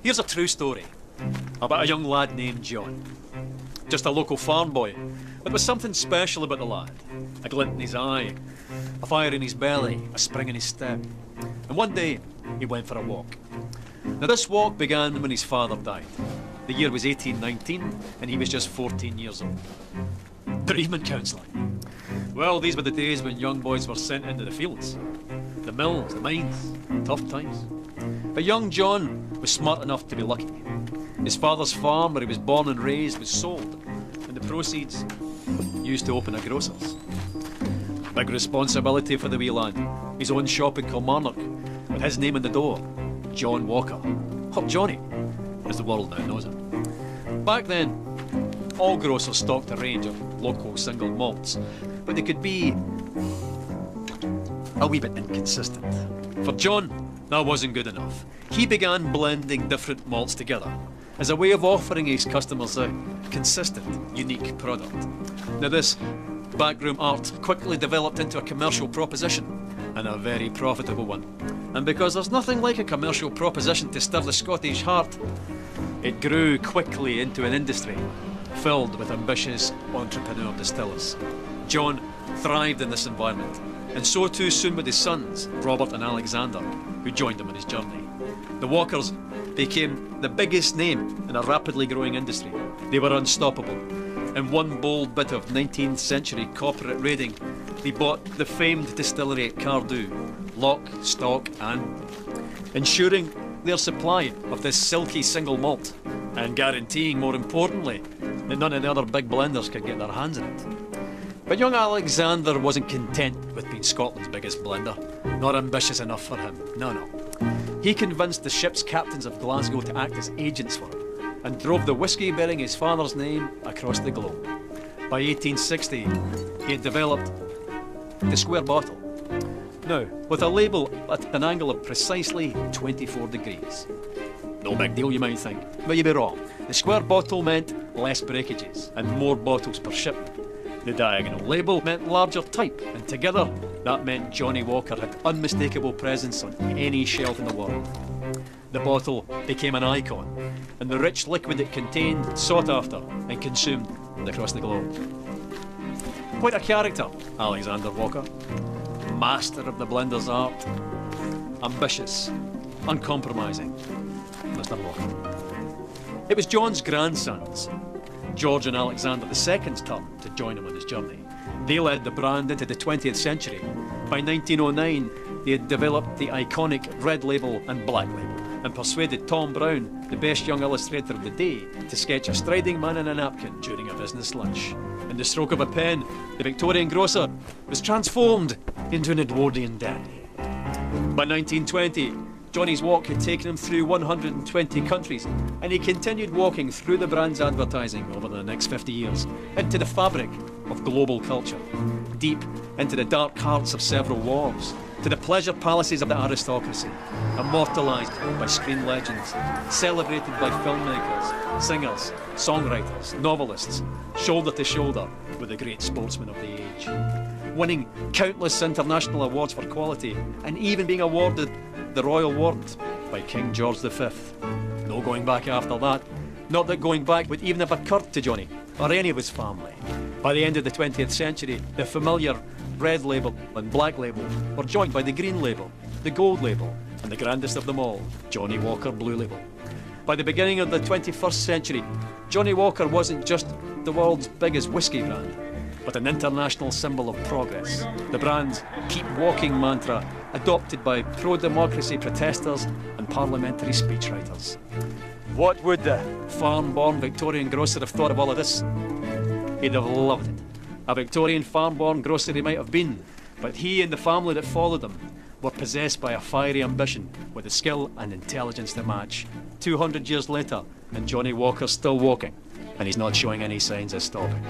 Here's a true story about a young lad named John. Just a local farm boy, but there was something special about the lad. A glint in his eye, a fire in his belly, a spring in his step. And one day, he went for a walk. Now this walk began when his father died. The year was 1819, and he was just 14 years old. Bereavement counselling. Well, these were the days when young boys were sent into the fields. The mills, the mines, tough times. But young John was smart enough to be lucky. His father's farm, where he was born and raised, was sold, and the proceeds used to open a grocer's. Big responsibility for the wee lad. His own shop in Kilmarnock, with his name on the door, John Walker, or Johnny, as the world now knows him. Back then, all grocers stocked a range of local single malts, but they could be a wee bit inconsistent. For John, that wasn't good enough. He began blending different malts together as a way of offering his customers a consistent, unique product. Now this backroom art quickly developed into a commercial proposition, and a very profitable one. And because there's nothing like a commercial proposition to stir the Scottish heart, it grew quickly into an industry filled with ambitious entrepreneur distillers. John thrived in this environment, and so too soon with his sons, Robert and Alexander, who joined him on his journey. The Walkers became the biggest name in a rapidly growing industry. They were unstoppable. In one bold bit of 19th century corporate raiding, they bought the famed distillery at Cardew, lock, stock and ensuring their supply of this silky single malt, and guaranteeing, more importantly, that none of the other big blenders could get their hands on it. But young Alexander wasn't content with being Scotland's biggest blender. Not ambitious enough for him, no. He convinced the ship's captains of Glasgow to act as agents for him, and drove the whiskey bearing his father's name across the globe. By 1860, he had developed the square bottle. Now, with a label at an angle of precisely 24 degrees. No big deal, you might think, but you'd be wrong. The square bottle meant less breakages and more bottles per shipment. The diagonal label meant larger type, and together, that meant Johnny Walker had unmistakable presence on any shelf in the world. The bottle became an icon, and the rich liquid it contained sought after and consumed across the globe. Quite a character, Alexander Walker. Master of the blender's art. Ambitious, uncompromising, Mr. Walker. It was John's grandsons, George and Alexander II's turn to join him on his journey. They led the brand into the 20th century. By 1909, they had developed the iconic red label and black label, and persuaded Tom Brown, the best young illustrator of the day, to sketch a striding man in a napkin during a business lunch. In the stroke of a pen, the Victorian grocer was transformed into an Edwardian dandy. By 1920, Johnny's walk had taken him through 120 countries, and he continued walking through the brand's advertising over the next 50 years, into the fabric of global culture, deep into the dark hearts of several wars, to the pleasure palaces of the aristocracy, immortalised by screen legends, celebrated by filmmakers, singers, songwriters, novelists, shoulder to shoulder with the great sportsmen of the age. Winning countless international awards for quality, and even being awarded the Royal Warrant by King George V. No going back after that. Not that going back would even have occurred to Johnny, or any of his family. By the end of the 20th century, the familiar red label and black label were joined by the green label, the gold label, and the grandest of them all, Johnny Walker Blue Label. By the beginning of the 21st century, Johnny Walker wasn't just the world's biggest whiskey brand, but an international symbol of progress. The brand's keep walking mantra, adopted by pro-democracy protesters and parliamentary speechwriters. What would the farm-born Victorian grocer have thought of all of this? He'd have loved it. A Victorian farm-born grocer he might have been, but he and the family that followed him were possessed by a fiery ambition with the skill and intelligence to match. 200 years later, and Johnny Walker's still walking, and he's not showing any signs of stopping.